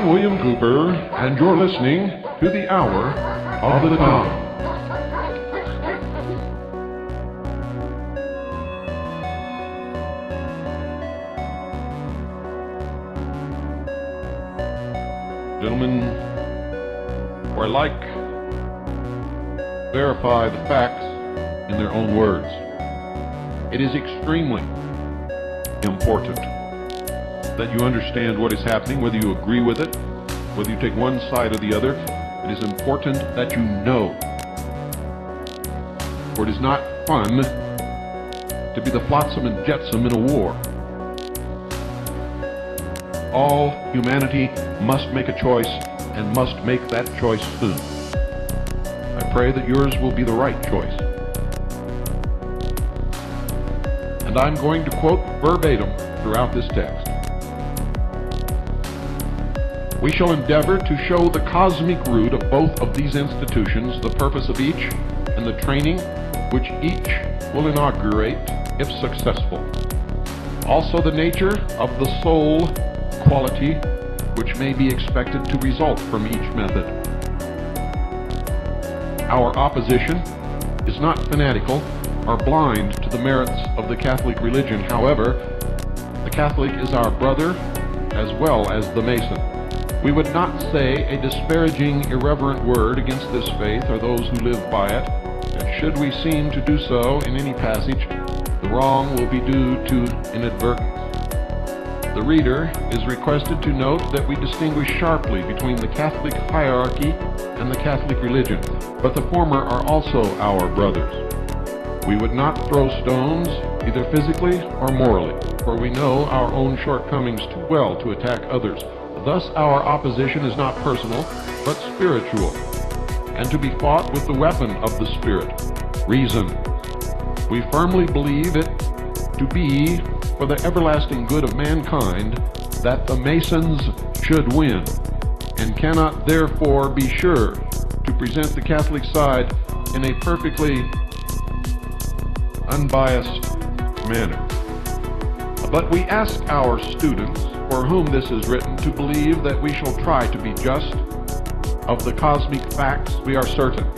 I'm William Cooper, and you're listening to the Hour of the Tongue. Gentlemen, who are like, verify the facts in their own words. It is extremely important that you understand what is happening, whether you agree with it, whether you take one side or the other. It is important that you know. For it is not fun to be the flotsam and jetsam in a war. All humanity must make a choice and must make that choice soon. I pray that yours will be the right choice. And I'm going to quote verbatim throughout this text. We shall endeavor to show the cosmic root of both of these institutions, the purpose of each, and the training which each will inaugurate if successful. Also the nature of the soul quality which may be expected to result from each method. Our opposition is not fanatical or blind to the merits of the Catholic religion. However, the Catholic is our brother as well as the Mason. We would not say a disparaging, irreverent word against this faith or those who live by it, and should we seem to do so in any passage, the wrong will be due to inadvertence. The reader is requested to note that we distinguish sharply between the Catholic hierarchy and the Catholic religion, but the former are also our brothers. We would not throw stones, either physically or morally, for we know our own shortcomings too well to attack others. Thus our opposition is not personal, but spiritual, and to be fought with the weapon of the Spirit, reason. We firmly believe it to be for the everlasting good of mankind that the Masons should win, and cannot therefore be sure to present the Catholic side in a perfectly unbiased manner. But we ask our students, for whom this is written, to believe that we shall try to be just. Of the cosmic facts we are certain,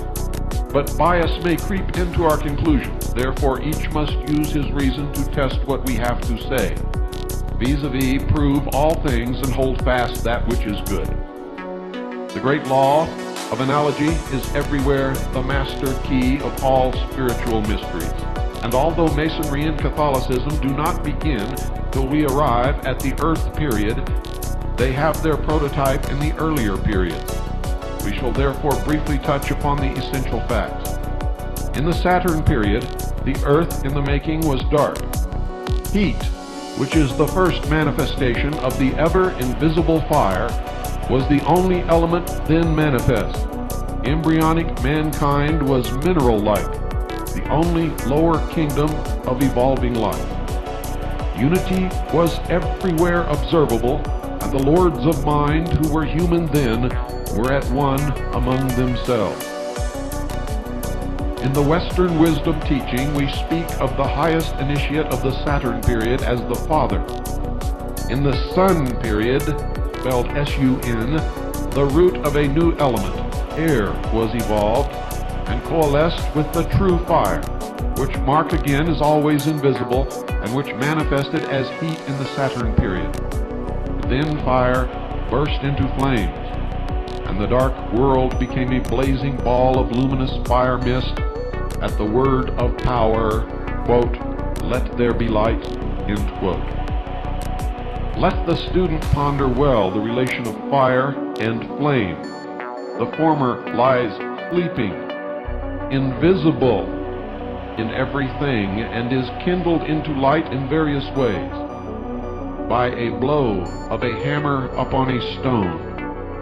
but bias may creep into our conclusions. Therefore each must use his reason to test what we have to say. Vis-a-vis, prove all things and hold fast that which is good. The great law of analogy is everywhere the master key of all spiritual mysteries. And although Masonry and Catholicism do not begin till we arrive at the Earth period, they have their prototype in the earlier periods. We shall therefore briefly touch upon the essential facts. In the Saturn period, the Earth in the making was dark. Heat, which is the first manifestation of the ever-invisible fire, was the only element then manifest. Embryonic mankind was mineral-like, the only lower kingdom of evolving life. Unity was everywhere observable, and the lords of mind who were human then were at one among themselves. In the Western wisdom teaching, we speak of the highest initiate of the Saturn period as the Father. In the Sun period, spelled S-U-N, the root of a new element, air, was evolved and coalesced with the true fire, which mark again is always invisible and which manifested as heat in the Saturn period. Then fire burst into flames, and the dark world became a blazing ball of luminous fire mist at the word of power, quote, "Let there be light," end quote. Let the student ponder well the relation of fire and flame. The former lies sleeping, invisible in everything, and is kindled into light in various ways. By a blow of a hammer upon a stone,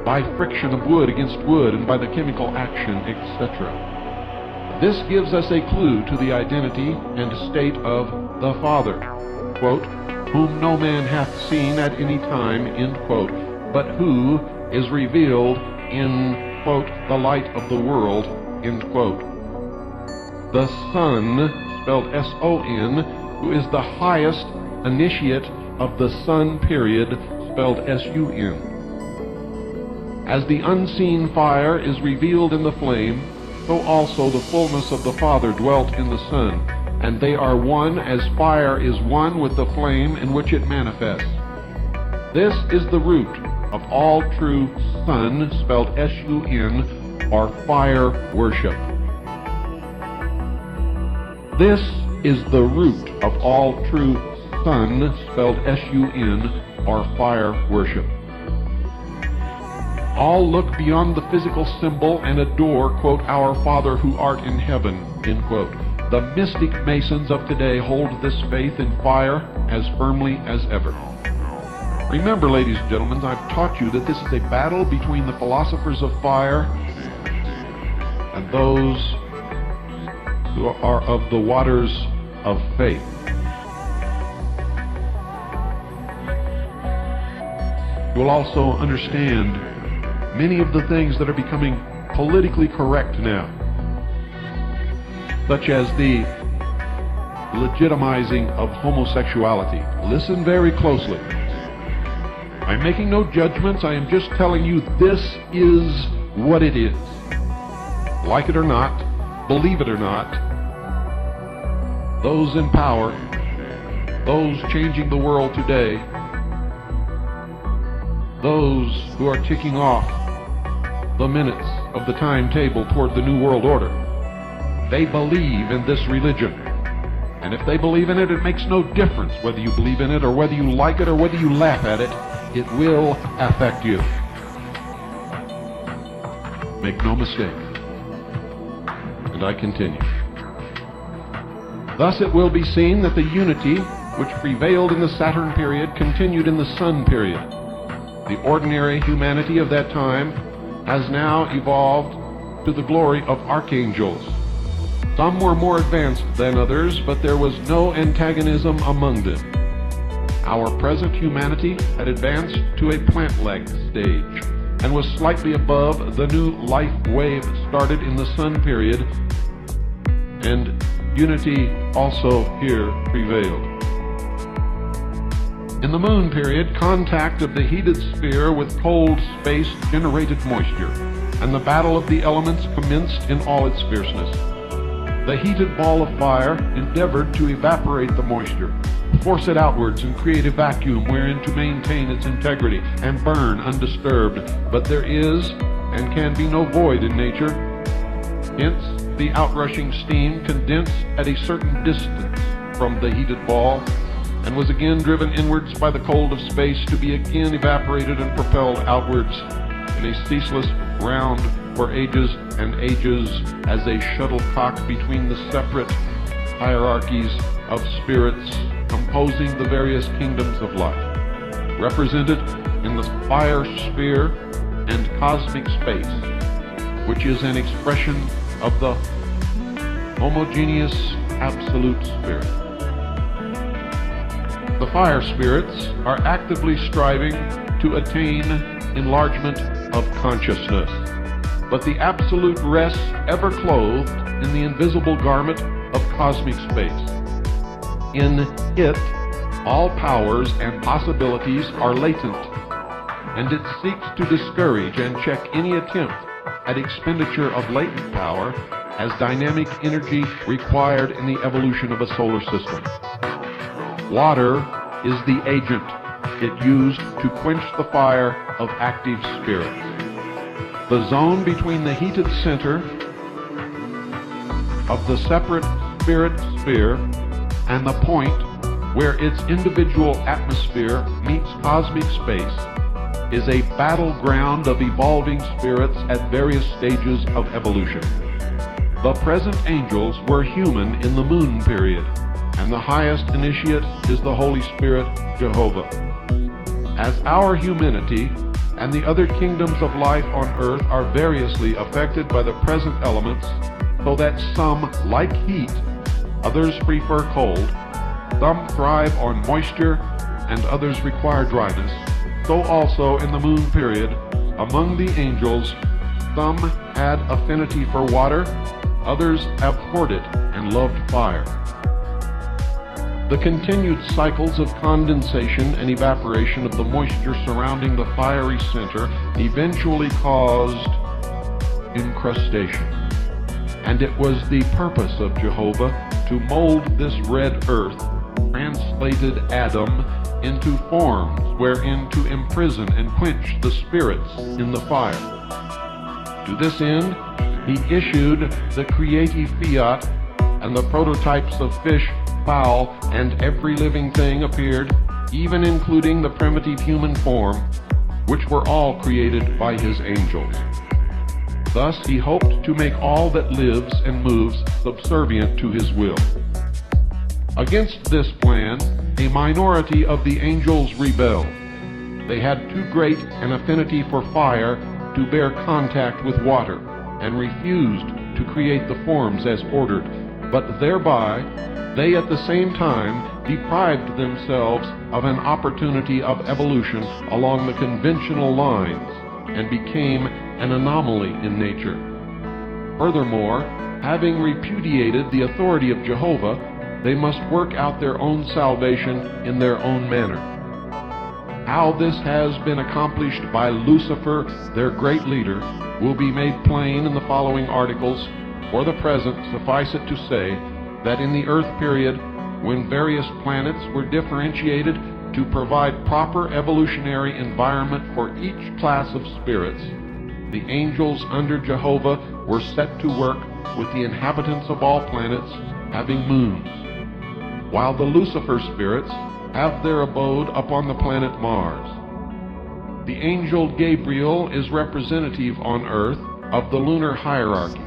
by friction of wood against wood, and by the chemical action, etc. This gives us a clue to the identity and state of the Father, quote, "whom no man hath seen at any time," end quote, but who is revealed in, quote, "the light of the world," end quote. The Son, spelled S-O-N, who is the highest initiate of the Sun period, spelled S-U-N. As the unseen fire is revealed in the flame, so also the fullness of the Father dwelt in the Son, and they are one as fire is one with the flame in which it manifests. This is the root of all true Son, spelled S-U-N, or fire worship. This is the root of all true Son, spelled S-U-N, or fire worship. All look beyond the physical symbol and adore, quote, our Father who art in heaven, end quote. The mystic Masons of today hold this faith in fire as firmly as ever. Remember, ladies and gentlemen, I've taught you that this is a battle between the philosophers of fire and those who are of the waters of faith. You will also understand many of the things that are becoming politically correct now, such as the legitimizing of homosexuality. Listen very closely. I'm making no judgments. I am just telling you this is what it is. Like it or not, believe it or not, those in power, those changing the world today, those who are ticking off the minutes of the timetable toward the New World Order, they believe in this religion. And if they believe in it, it makes no difference whether you believe in it or whether you like it or whether you laugh at it. It will affect you. Make no mistake. And I continue. Thus it will be seen that the unity which prevailed in the Saturn period continued in the Sun period. The ordinary humanity of that time has now evolved to the glory of archangels. Some were more advanced than others, but there was no antagonism among them. Our present humanity had advanced to a plant-like stage and was slightly above the new life wave started in the Sun period, and unity also here prevailed. In the Moon period, contact of the heated sphere with cold space generated moisture, and the battle of the elements commenced in all its fierceness. The heated ball of fire endeavored to evaporate the moisture, force it outwards and create a vacuum wherein to maintain its integrity and burn undisturbed. But there is and can be no void in nature. Hence, the outrushing steam condensed at a certain distance from the heated ball and was again driven inwards by the cold of space to be again evaporated and propelled outwards in a ceaseless round for ages and ages as a shuttlecock between the separate hierarchies of spirits composing the various kingdoms of life, represented in the fire sphere and cosmic space, which is an expression of the homogeneous absolute spirit. The fire spirits are actively striving to attain enlargement of consciousness, but the absolute rests ever clothed in the invisible garment of cosmic space. In it, all powers and possibilities are latent, and it seeks to discourage and check any attempt at expenditure of latent power as dynamic energy required in the evolution of a solar system. Water is the agent it used to quench the fire of active spirits. The zone between the heated center of the separate spirit sphere and the point where its individual atmosphere meets cosmic space is a battleground of evolving spirits at various stages of evolution. The present angels were human in the Moon period, and the highest initiate is the Holy Spirit, Jehovah. As our humanity and the other kingdoms of life on earth are variously affected by the present elements, so that some like heat, others prefer cold, some thrive on moisture, and others require dryness, so also in the Moon period, among the angels, some had affinity for water, others abhorred it and loved fire. The continued cycles of condensation and evaporation of the moisture surrounding the fiery center eventually caused incrustation. And it was the purpose of Jehovah to mold this red earth, translated Adam, into forms wherein to imprison and quench the spirits in the fire. To this end, he issued the creative fiat, and the prototypes of fish, fowl, and every living thing appeared, even including the primitive human form, which were all created by his angels. Thus he hoped to make all that lives and moves subservient to his will. Against this plan, a minority of the angels rebelled. They had too great an affinity for fire to bear contact with water, and refused to create the forms as ordered, but thereby they at the same time deprived themselves of an opportunity of evolution along the conventional lines, and became an anomaly in nature. Furthermore, having repudiated the authority of Jehovah, they must work out their own salvation in their own manner. How this has been accomplished by Lucifer, their great leader, will be made plain in the following articles. For the present, suffice it to say that in the Earth period, when various planets were differentiated to provide proper evolutionary environment for each class of spirits, the angels under Jehovah were set to work with the inhabitants of all planets having moons, while the Lucifer spirits have their abode upon the planet Mars. The angel Gabriel is representative on earth of the lunar hierarchy,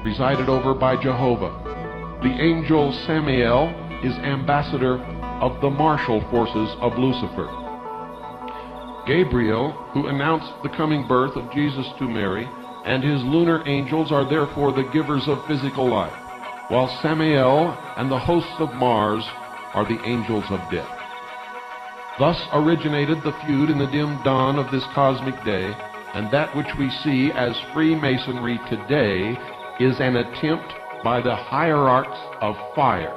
presided over by Jehovah. The angel Samael is ambassador of the martial forces of Lucifer. Gabriel, who announced the coming birth of Jesus to Mary, and his lunar angels are therefore the givers of physical life, while Samael and the hosts of Mars are the angels of death. Thus originated the feud in the dim dawn of this cosmic day, and that which we see as Freemasonry today is an attempt by the hierarchs of fire,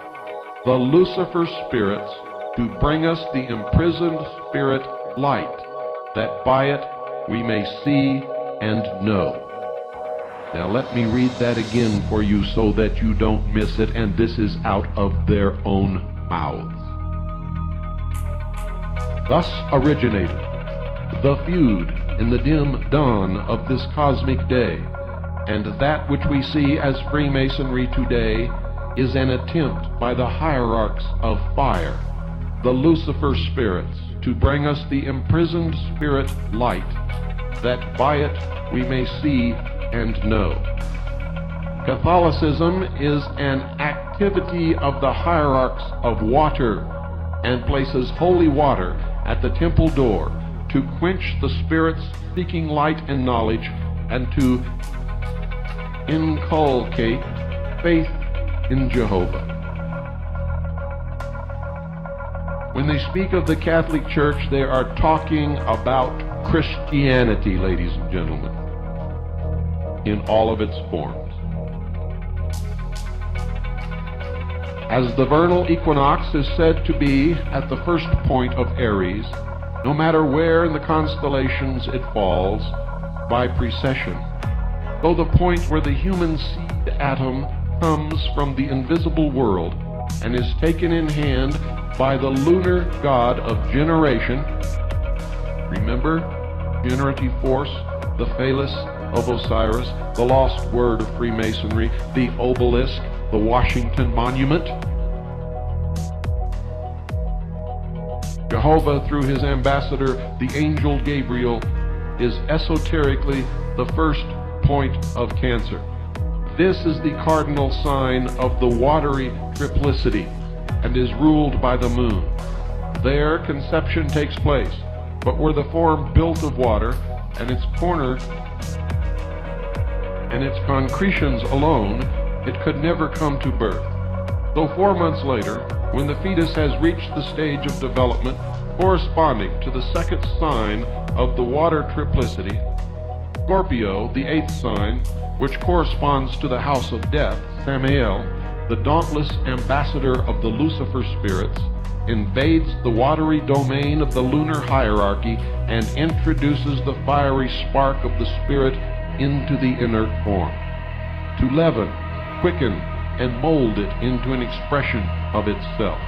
the Lucifer spirits, to bring us the imprisoned spirit light, that by it we may see and know. Now let me read that again for you so that you don't miss it, and this is out of their own mouths. Thus originated the feud in the dim dawn of this cosmic day, and that which we see as Freemasonry today is an attempt by the hierarchs of fire, the Lucifer spirits, to bring us the imprisoned spirit light, that by it we may see and know. Catholicism is an activity of the hierarchs of water, and places holy water at the temple door to quench the spirits seeking light and knowledge, and to inculcate faith in Jehovah. When they speak of the Catholic Church, they are talking about Christianity, ladies and gentlemen, in all of its forms. As the vernal equinox is said to be at the first point of Aries, no matter where in the constellations it falls, by precession, though the point where the human seed atom comes from the invisible world and is taken in hand by the lunar god of generation. Remember, generative force, the phallus of Osiris, the lost word of Freemasonry, the obelisk, the Washington Monument. Jehovah, through his ambassador, the angel Gabriel, is esoterically the first point of Cancer. This is the cardinal sign of the watery triplicity, and is ruled by the moon. There conception takes place, but were the form built of water, and its corner and its concretions alone, it could never come to birth. So 4 months later, when the fetus has reached the stage of development corresponding to the second sign of the water triplicity, Scorpio, the 8th sign, which corresponds to the house of death, Samael, the dauntless ambassador of the Lucifer spirits, invades the watery domain of the lunar hierarchy and introduces the fiery spark of the spirit into the inert form, to leaven, quicken, and mold it into an expression of itself.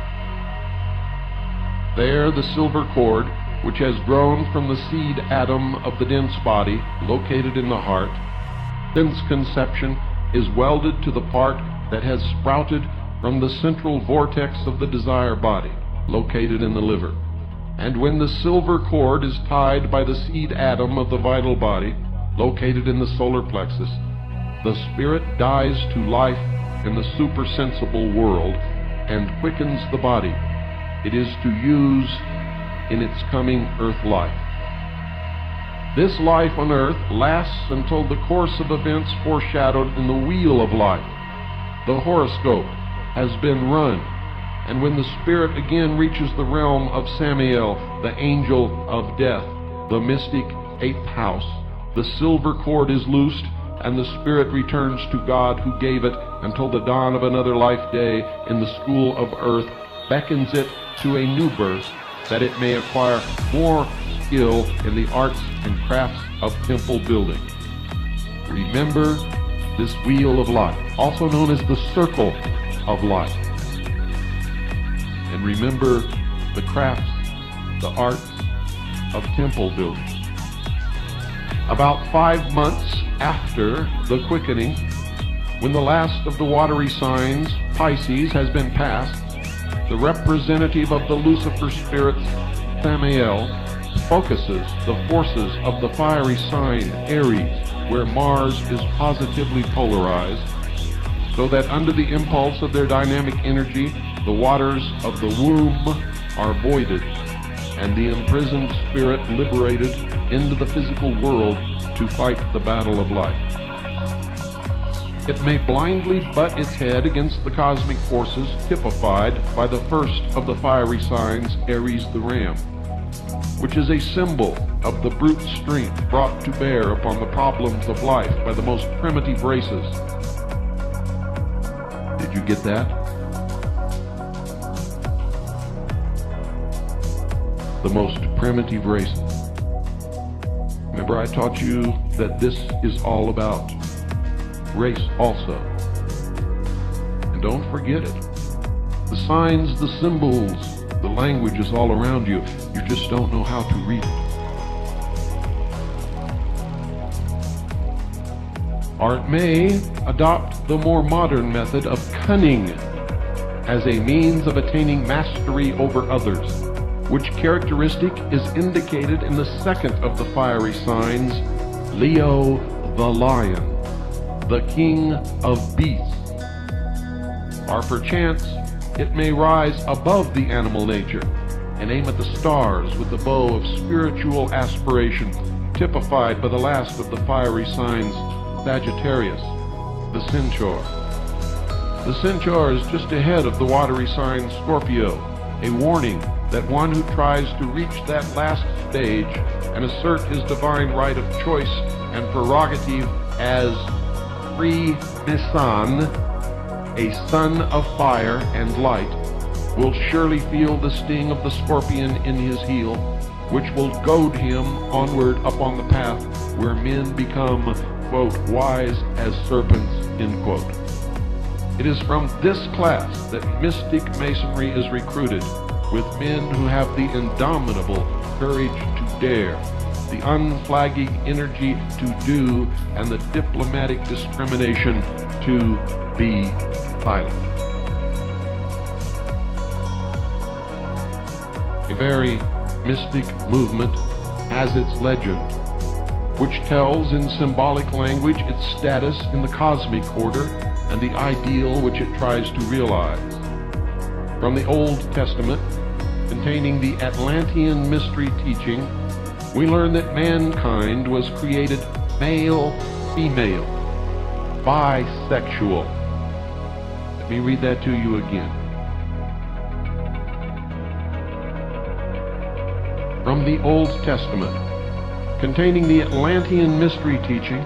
There the silver cord, which has grown from the seed atom of the dense body located in the heart, since conception is welded to the part that has sprouted from the central vortex of the desire body located in the liver. And when the silver cord is tied by the seed atom of the vital body located in the solar plexus, the spirit dies to life in the supersensible world and quickens the body it is to use in its coming earth life. This life on earth lasts until the course of events foreshadowed in the wheel of life, the horoscope, has been run, and when the spirit again reaches the realm of Samael, the angel of death, the mystic eighth house, the silver cord is loosed, and the spirit returns to God who gave it until the dawn of another life day in the school of earth, beckons it to a new birth, that it may acquire more skill in the arts and crafts of temple building. Remember this wheel of life, also known as the circle of life. And remember the crafts, the arts of temple building. About 5 months after the quickening, when the last of the watery signs, Pisces, has been passed, the representative of the Lucifer spirits, Samael, focuses the forces of the fiery sign, Aries, where Mars is positively polarized, so that under the impulse of their dynamic energy, the waters of the womb are voided, and the imprisoned spirit liberated into the physical world to fight the battle of life. It may blindly butt its head against the cosmic forces typified by the first of the fiery signs, Aries the Ram, which is a symbol of the brute strength brought to bear upon the problems of life by the most primitive races. Did you get that? The most primitive races. Remember, I taught you that this is all about race also. And don't forget it. The signs, the symbols, the language is all around you. You just don't know how to read it. Or it may adopt the more modern method of cunning as a means of attaining mastery over others, which characteristic is indicated in the second of the fiery signs, Leo the lion, the king of beasts. Or perchance it may rise above the animal nature and aim at the stars with the bow of spiritual aspiration, typified by the last of the fiery signs, Sagittarius, the centaur. The centaur is just ahead of the watery sign Scorpio, a warning that one who tries to reach that last stage and assert his divine right of choice and prerogative as Pre-Nisan, a son of fire and light, will surely feel the sting of the scorpion in his heel, which will goad him onward upon the path where men become, quote, wise as serpents, end quote. It is from this class that mystic masonry is recruited, with men who have the indomitable courage to dare, the unflagging energy to do, and the diplomatic discrimination to be silent. A very mystic movement has its legend, which tells in symbolic language its status in the cosmic order and the ideal which it tries to realize. From the Old Testament, containing the Atlantean mystery teaching, we learn that mankind was created male, female, bisexual. Let me read that to you again. From the Old Testament, containing the Atlantean mystery teaching,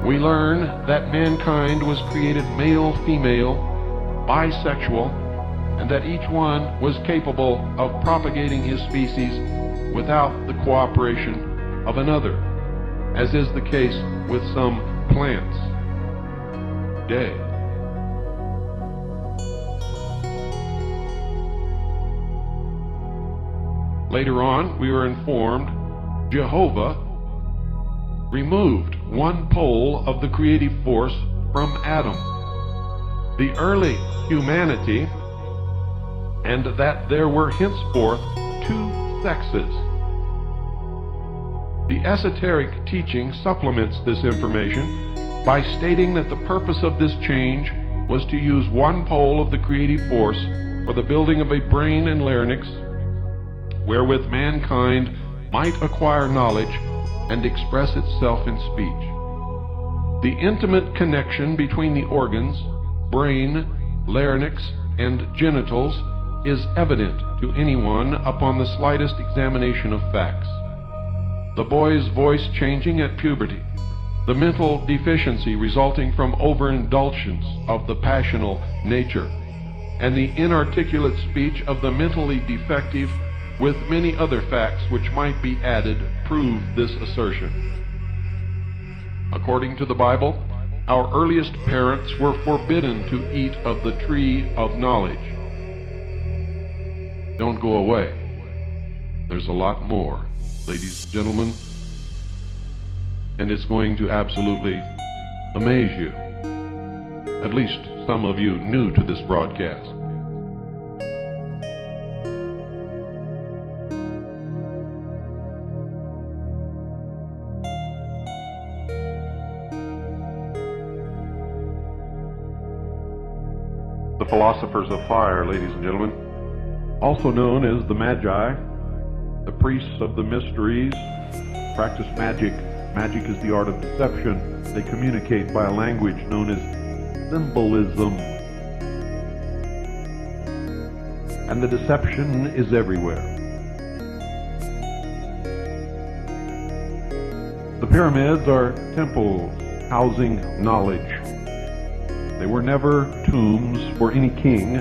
we learn that mankind was created male, female, bisexual, and that each one was capable of propagating his species without the cooperation of another, as is the case with some plants today. Later on, we were informed Jehovah removed one pole of the creative force from Adam, the early humanity, and that there were henceforth two sexes. The esoteric teaching supplements this information by stating that the purpose of this change was to use one pole of the creative force for the building of a brain and larynx wherewith mankind might acquire knowledge and express itself in speech. The intimate connection between the organs, brain, larynx, and genitals is evident to anyone upon the slightest examination of facts. The boy's voice changing at puberty, the mental deficiency resulting from overindulgence of the passional nature, and the inarticulate speech of the mentally defective, with many other facts which might be added, prove this assertion. According to the Bible, our earliest parents were forbidden to eat of the tree of knowledge. Don't go away. There's a lot more, ladies and gentlemen, and it's going to absolutely amaze you. At least some of you new to this broadcast. The philosophers of fire, ladies and gentlemen, also known as the Magi, the priests of the mysteries, practice magic. Magic is the art of deception. They communicate by a language known as symbolism. And the deception is everywhere. The pyramids are temples housing knowledge. They were never tombs for any king.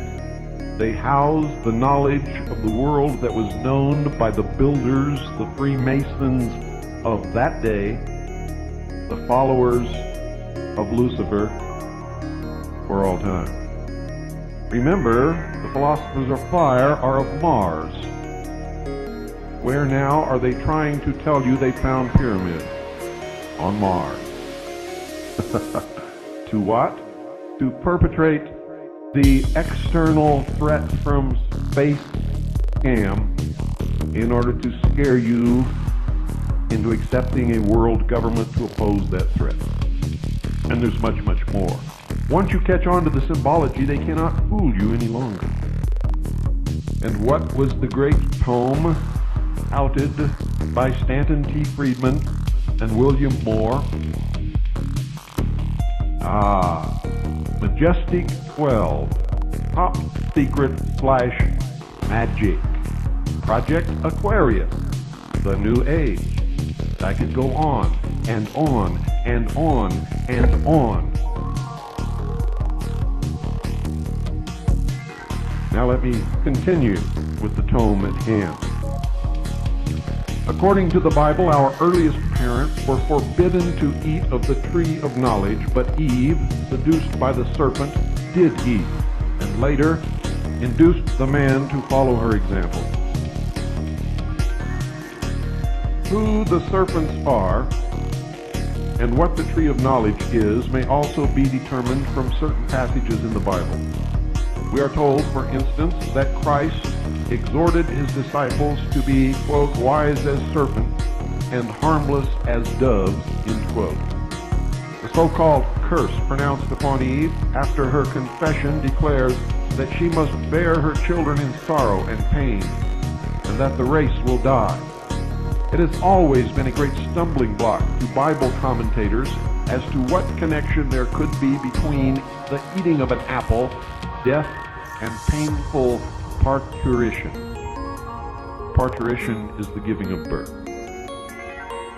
They housed the knowledge of the world that was known by the builders, the Freemasons of that day, the followers of Lucifer for all time. Remember, the philosophers of fire are of Mars. Where now are they trying to tell you they found pyramids? On Mars. To what? To perpetrate the external threat from space scam in order to scare you into accepting a world government to oppose that threat. And there's much, much more. Once you catch on to the symbology, they cannot fool you any longer. And what was the great tome outed by Stanton T. Friedman and William Moore? Majestic 12, Top Secret / Magic, Project Aquarius, The New Age. I could go on and on and on and on. Now let me continue with the tome at hand. According to the Bible, our earliest parents were forbidden to eat of the tree of knowledge, but Eve, seduced by the serpent, did eat, and later induced the man to follow her example. Who the serpents are and what the tree of knowledge is may also be determined from certain passages in the Bible. We are told, for instance, that Christ exhorted his disciples to be, quote, wise as serpents and harmless as doves, end quote. The so-called curse pronounced upon Eve after her confession declares that she must bear her children in sorrow and pain, and that the race will die. It has always been a great stumbling block to Bible commentators as to what connection there could be between the eating of an apple, death, and painful parturition. Parturition is the giving of birth.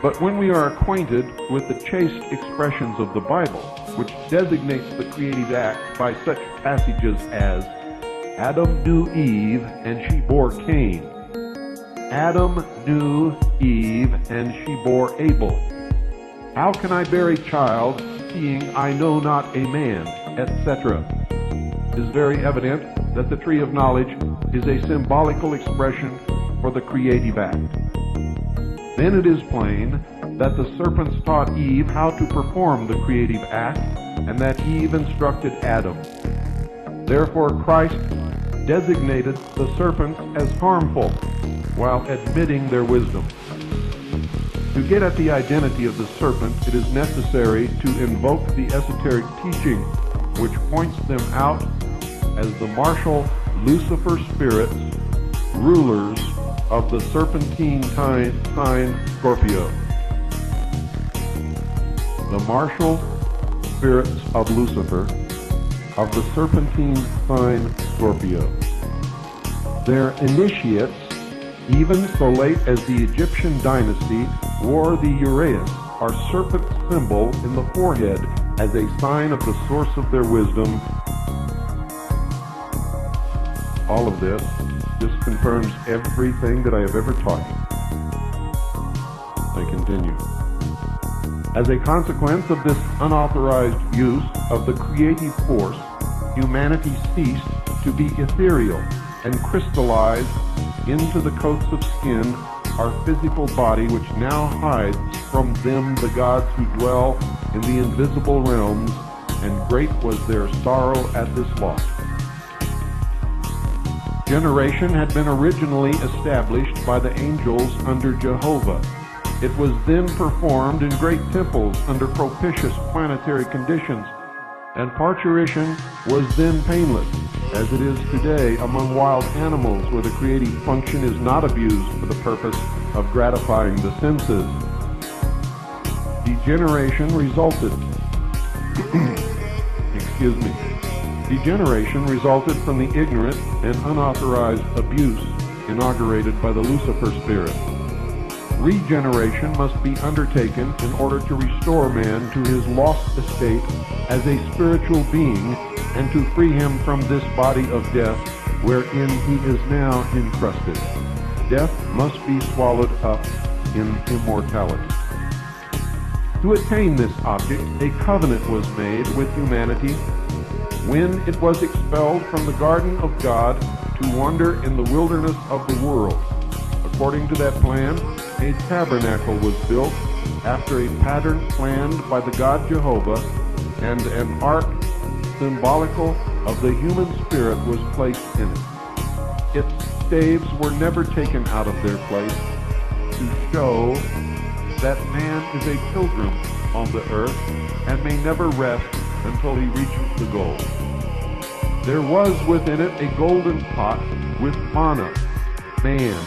But when we are acquainted with the chaste expressions of the Bible, which designates the creative act by such passages as Adam knew Eve and she bore Cain. Adam knew Eve and she bore Abel. How can I bear a child, seeing I know not a man, etc.? It is very evident that the tree of knowledge is a symbolical expression for the creative act. Then it is plain that the serpents taught Eve how to perform the creative act, and that Eve instructed Adam. Therefore Christ designated the serpents as harmful, while admitting their wisdom. To get at the identity of the serpent, it is necessary to invoke the esoteric teaching, which points them out as the martial Lucifer spirits, rulers of the serpentine sign Scorpio. The martial spirits of Lucifer, of the serpentine sign Scorpio. Their initiates, even so late as the Egyptian dynasty, wore the uraeus, or serpent symbol, in the forehead as a sign of the source of their wisdom. All of this confirms everything that I have ever taught you. I continue. As a consequence of this unauthorized use of the creative force, humanity ceased to be ethereal and crystallized into the coats of skin, our physical body, which now hides from them the gods who dwell in the invisible realms, and great was their sorrow at this loss. Generation had been originally established by the angels under Jehovah. It was then performed in great temples under propitious planetary conditions, and parturition was then painless, as it is today among wild animals where the creative function is not abused for the purpose of gratifying the senses. Degeneration resulted Degeneration resulted from the ignorant and unauthorized abuse inaugurated by the Lucifer spirit. Regeneration must be undertaken in order to restore man to his lost estate as a spiritual being, and to free him from this body of death wherein he is now encrusted. Death must be swallowed up in immortality. To attain this object, a covenant was made with humanity when it was expelled from the garden of God to wander in the wilderness of the world. According to that plan, a tabernacle was built after a pattern planned by the God Jehovah, and an ark symbolical of the human spirit was placed in it. Its staves were never taken out of their place to show that man is a pilgrim on the earth and may never rest until he reaches the goal. There was within it a golden pot with manna, man,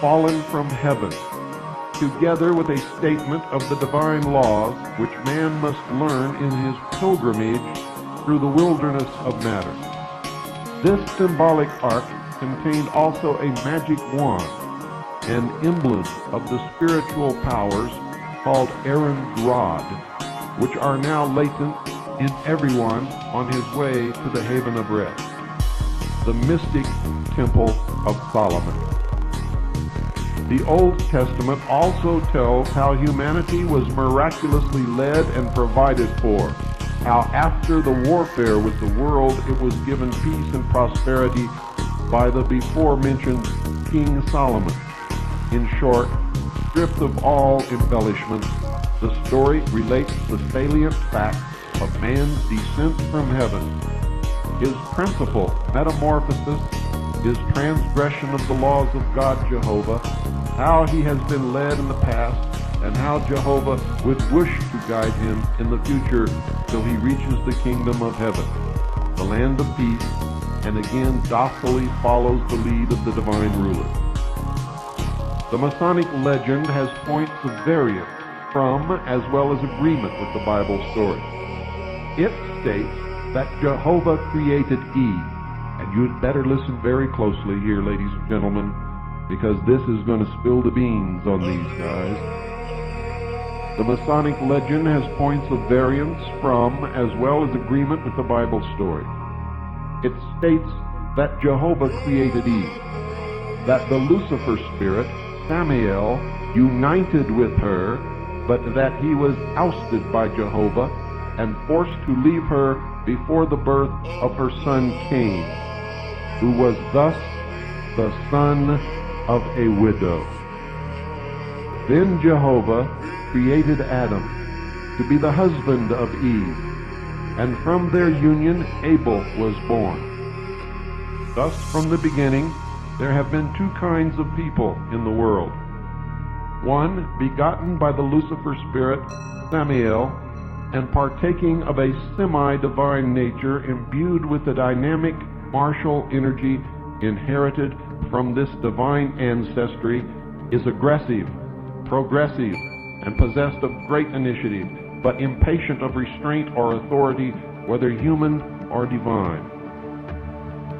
fallen from heaven, together with a statement of the divine laws which man must learn in his pilgrimage through the wilderness of matter. This symbolic ark contained also a magic wand, an emblem of the spiritual powers called Aaron's rod, which are now latent in everyone on his way to the haven of rest, the mystic temple of Solomon. The Old Testament also tells how humanity was miraculously led and provided for, how after the warfare with the world it was given peace and prosperity by the before-mentioned King Solomon. In short, stripped of all embellishments, the story relates the salient facts of man's descent from heaven, his principal metamorphosis, his transgression of the laws of God Jehovah, how he has been led in the past, and how Jehovah would wish to guide him in the future till he reaches the kingdom of heaven, the land of peace, and again docilely follows the lead of the divine ruler. The Masonic legend has points of variance from as well as agreement with the Bible story. It states that Jehovah created Eve, and you'd better listen very closely here, ladies and gentlemen, because this is going to spill the beans on these guys. The Masonic legend has points of variance from, as well as agreement with the Bible story. It states that Jehovah created Eve, that the Lucifer spirit, Samael, united with her, but that he was ousted by Jehovah and forced to leave her before the birth of her son Cain, who was thus the son of a widow. Then Jehovah created Adam to be the husband of Eve, and from their union Abel was born. Thus, from the beginning, there have been two kinds of people in the world. One, begotten by the Lucifer spirit, Samael, and partaking of a semi-divine nature imbued with the dynamic martial energy inherited from this divine ancestry, is aggressive, progressive, and possessed of great initiative, but impatient of restraint or authority, whether human or divine.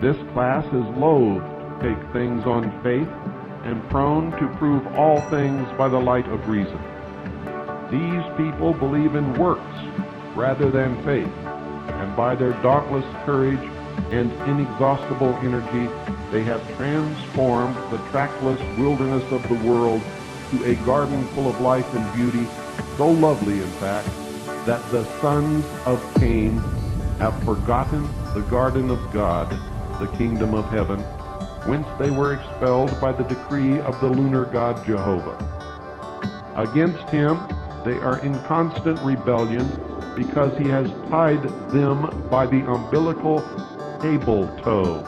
This class is loath to take things on faith and prone to prove all things by the light of reason. These people believe in works rather than faith, and by their dauntless courage and inexhaustible energy, they have transformed the trackless wilderness of the world to a garden full of life and beauty, so lovely, in fact, that the sons of Cain have forgotten the garden of God, the kingdom of heaven, whence they were expelled by the decree of the lunar god Jehovah. Against him they are in constant rebellion, because he has tied them by the umbilical cable toe.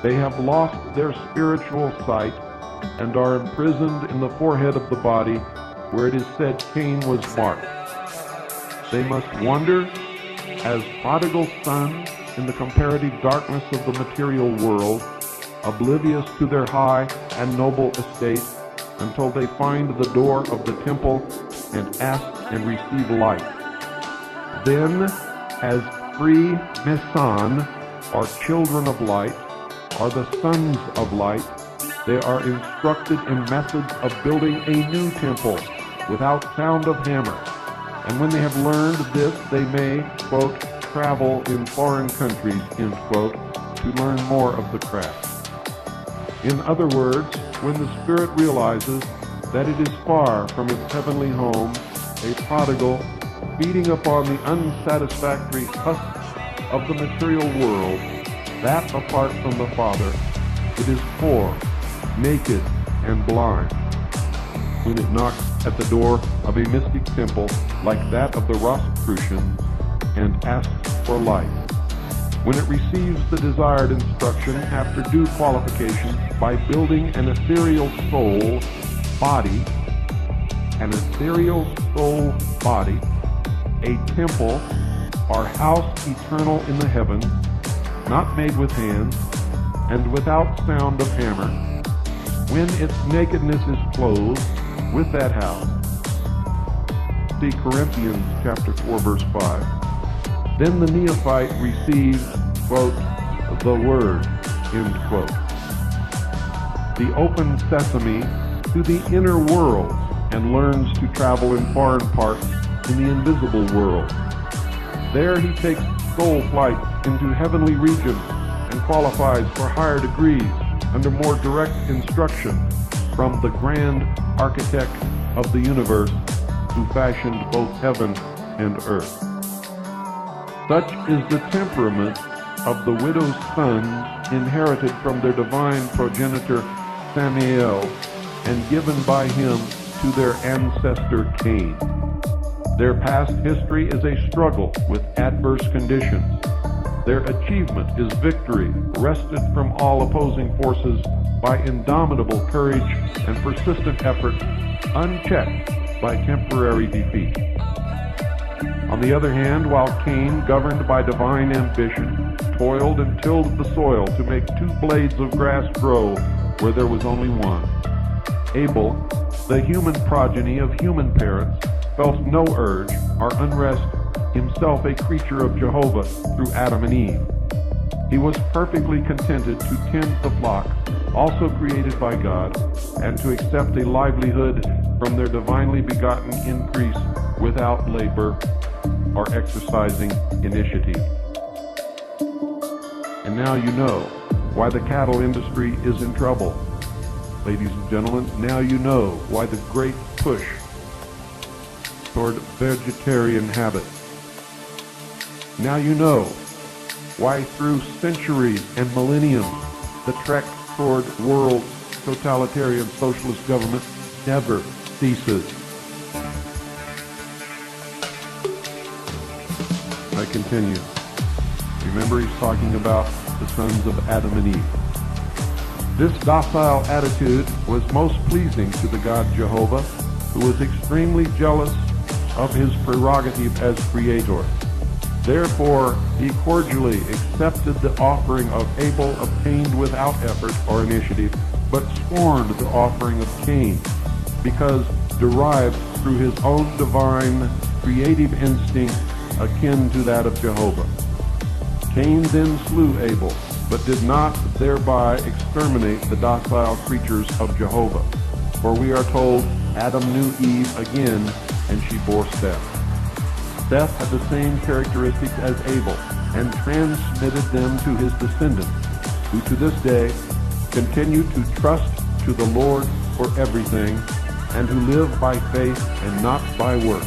They have lost their spiritual sight and are imprisoned in the forehead of the body, where it is said Cain was marked. They must wander as prodigal sons in the comparative darkness of the material world, oblivious to their high and noble estate, until they find the door of the temple and ask and receive light. Then, as free Meson, or children of light, or the sons of light, they are instructed in methods of building a new temple without sound of hammer. And when they have learned this, they may, quote, travel in foreign countries, end quote, to learn more of the craft. In other words, when the spirit realizes that it is far from its heavenly home, a prodigal, feeding upon the unsatisfactory husks of the material world, that apart from the Father, it is poor, naked, and blind. When it knocks at the door of a mystic temple like that of the Rosicrucians and asks for light, when it receives the desired instruction after due qualification by building an ethereal soul body, a temple or house eternal in the heavens, not made with hands, and without sound of hammer, when its nakedness is clothed with that house. See Corinthians chapter 4, verse 5. Then the neophyte receives, quote, the word, end quote. The open sesame to the inner world, and learns to travel in foreign parts in the invisible world. There he takes soul flight into heavenly regions and qualifies for higher degrees under more direct instruction from the grand architect of the universe who fashioned both heaven and earth. Such is the temperament of the widow's sons inherited from their divine progenitor Samael and given by him to their ancestor Cain. Their past history is a struggle with adverse conditions. Their achievement is victory, wrested from all opposing forces by indomitable courage and persistent effort, unchecked by temporary defeat. On the other hand, while Cain, governed by divine ambition, toiled and tilled the soil to make 2 blades of grass grow where there was only one, Abel, the human progeny of human parents, felt no urge or unrest, himself a creature of Jehovah through Adam and Eve. He was perfectly contented to tend the flock also created by God, and to accept a livelihood from their divinely begotten increase without labor or exercising initiative. And now you know why the cattle industry is in trouble. Ladies and gentlemen, now you know why the great push toward vegetarian habits. Now you know why through centuries and millenniums the trek toward world totalitarian socialist government never ceases. I continue. Remember, he's talking about the sons of Adam and Eve. This docile attitude was most pleasing to the God Jehovah, who was extremely jealous of his prerogative as creator. Therefore, he cordially accepted the offering of Abel obtained without effort or initiative, but scorned the offering of Cain, because derived through his own divine creative instinct akin to that of Jehovah. Cain then slew Abel, but did not thereby exterminate the docile creatures of Jehovah. For we are told, Adam knew Eve again, and she bore Seth. Seth had the same characteristics as Abel, and transmitted them to his descendants, who to this day continue to trust to the Lord for everything, and who live by faith and not by works.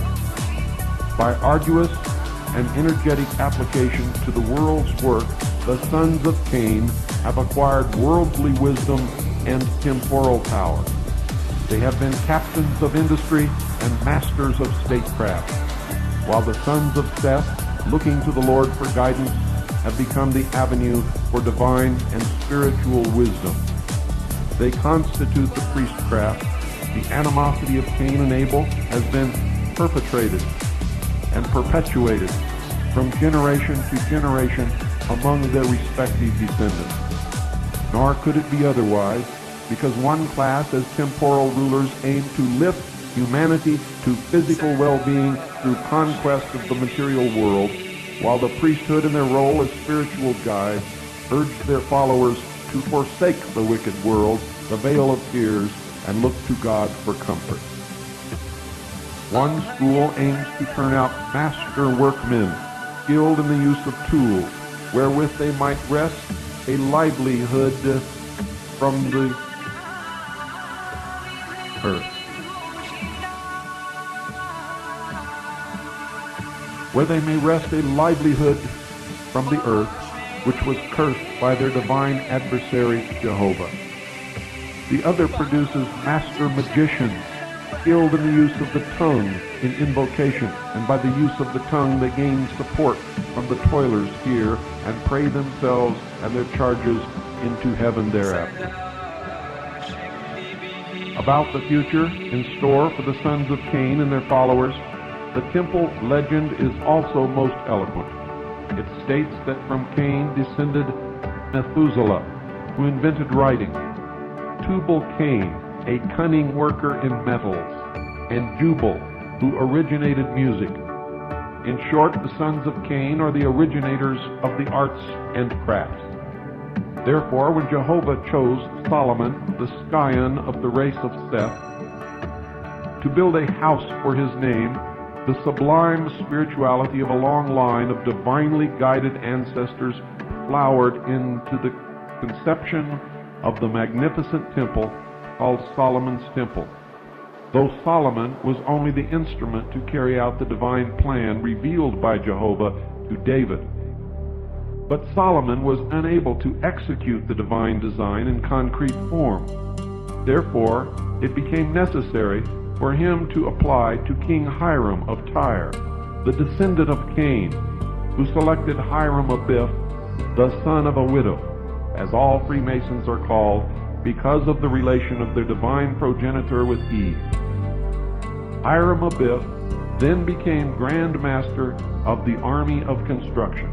By arduous and energetic application to the world's work, the sons of Cain have acquired worldly wisdom and temporal power. They have been captains of industry and masters of statecraft, while the sons of Seth, looking to the Lord for guidance, have become the avenue for divine and spiritual wisdom. They constitute the priestcraft. The animosity of Cain and Abel has been perpetrated and perpetuated from generation to generation among their respective descendants. Nor could it be otherwise, because one class as temporal rulers aim to lift humanity to physical well-being through conquest of the material world, while the priesthood in their role as spiritual guides urge their followers to forsake the wicked world, the vale of tears, and look to God for comfort. One school aims to turn out master workmen, skilled in the use of tools, wherewith they might wrest a livelihood from the earth. Where they may wrest a livelihood from the earth, which was cursed by their divine adversary Jehovah. The other produces master magicians, skilled in the use of the tongue in invocation, and by the use of the tongue they gain support from the toilers here, and pray themselves and their charges into heaven thereafter. About the future in store for the sons of Cain and their followers, the temple legend is also most eloquent. It states that from Cain descended Methuselah, who invented writing, Tubal-Cain, a cunning worker in metals, and Jubal, who originated music. In short, the sons of Cain are the originators of the arts and crafts. Therefore, when Jehovah chose Solomon, the scion of the race of Seth, to build a house for his name, the sublime spirituality of a long line of divinely guided ancestors flowered into the conception of the magnificent temple called Solomon's Temple, though Solomon was only the instrument to carry out the divine plan revealed by Jehovah to David. But Solomon was unable to execute the divine design in concrete form. Therefore, it became necessary for him to apply to King Hiram of Tyre, the descendant of Cain, who selected Hiram Abiff, the son of a widow, as all Freemasons are called, because of the relation of their divine progenitor with Eve. Hiram Abiff then became Grand Master of the army of construction.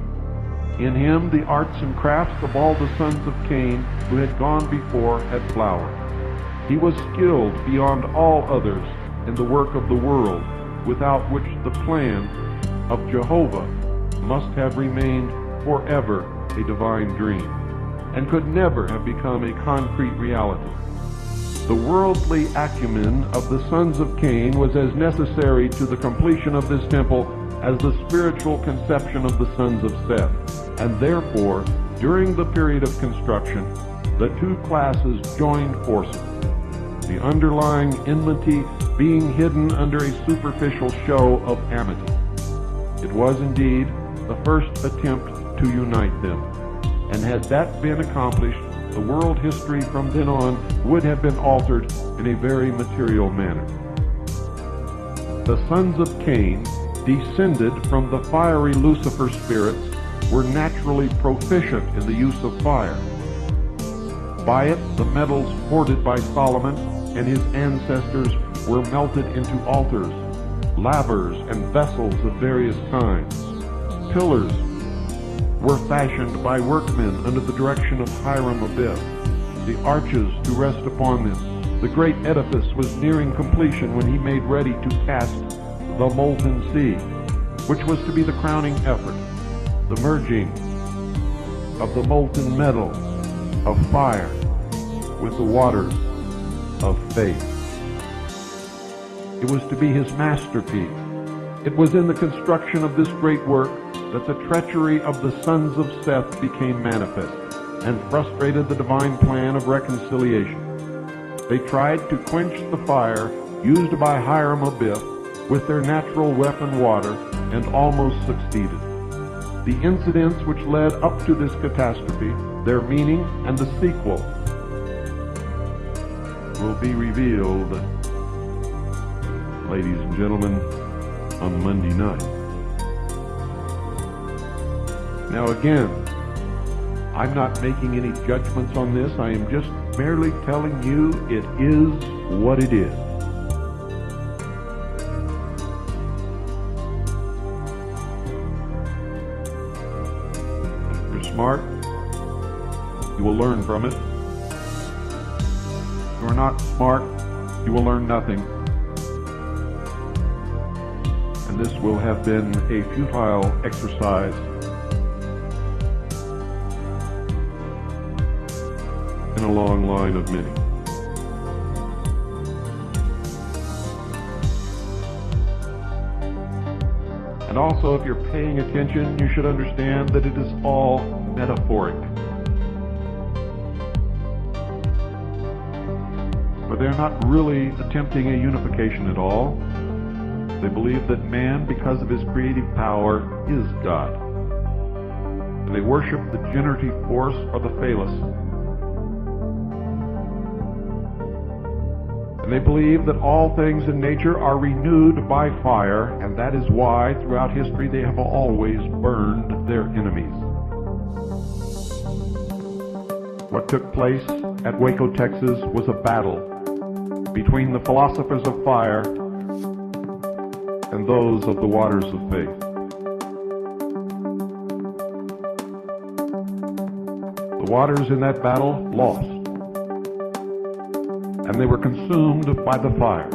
In him the arts and crafts of all the sons of Cain who had gone before had flowered. He was skilled beyond all others in the work of the world, without which the plan of Jehovah must have remained forever a divine dream. and could never have become a concrete reality. The worldly acumen of the sons of Cain was as necessary to the completion of this temple as the spiritual conception of the sons of Seth, and therefore, during the period of construction, the two classes joined forces, the underlying enmity being hidden under a superficial show of amity. It was indeed the first attempt to unite them, and had that been accomplished, the world history from then on would have been altered in a very material manner. The sons of Cain, descended from the fiery Lucifer spirits, were naturally proficient in the use of fire. By it, the metals hoarded by Solomon and his ancestors were melted into altars, lavers, and vessels of various kinds. Pillars were fashioned by workmen under the direction of Hiram Abiff, the arches to rest upon them. The great edifice was nearing completion when he made ready to cast the molten sea, which was to be the crowning effort, the merging of the molten metal of fire with the waters of faith. It was to be his masterpiece. It was in the construction of this great work that the treachery of the sons of Seth became manifest and frustrated the divine plan of reconciliation. They tried to quench the fire used by Hiram Abiff with their natural weapon water and almost succeeded. The incidents which led up to this catastrophe, their meaning, and the sequel will be revealed, ladies and gentlemen, on Monday night. Now again, I'm not making any judgments on this. I am just merely telling you it is what it is. If you're smart, you will learn from it. If you're not smart, you will learn nothing. And this will have been a futile exercise in a long line of many. And also, if you're paying attention, you should understand that it is all metaphoric. For they're not really attempting a unification at all. They believe that man, because of his creative power, is God. And they worship the generative force or the phallus. And they believe that all things in nature are renewed by fire, and that is why throughout history they have always burned their enemies. What took place at Waco, Texas was a battle between the philosophers of fire and those of the waters of faith. The waters in that battle lost, and they were consumed by the fire.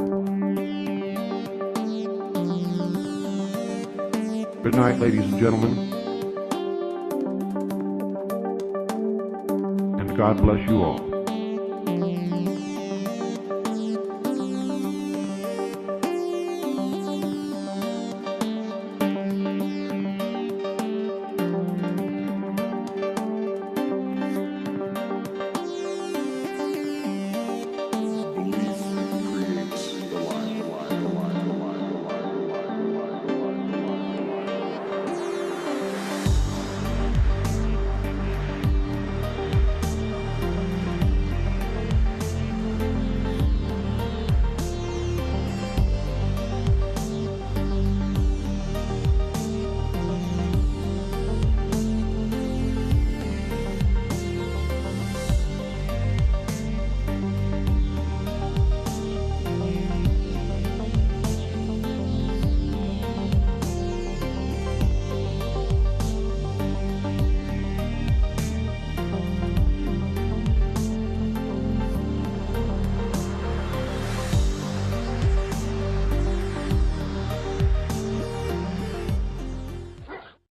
Good night, ladies and gentlemen, and God bless you all.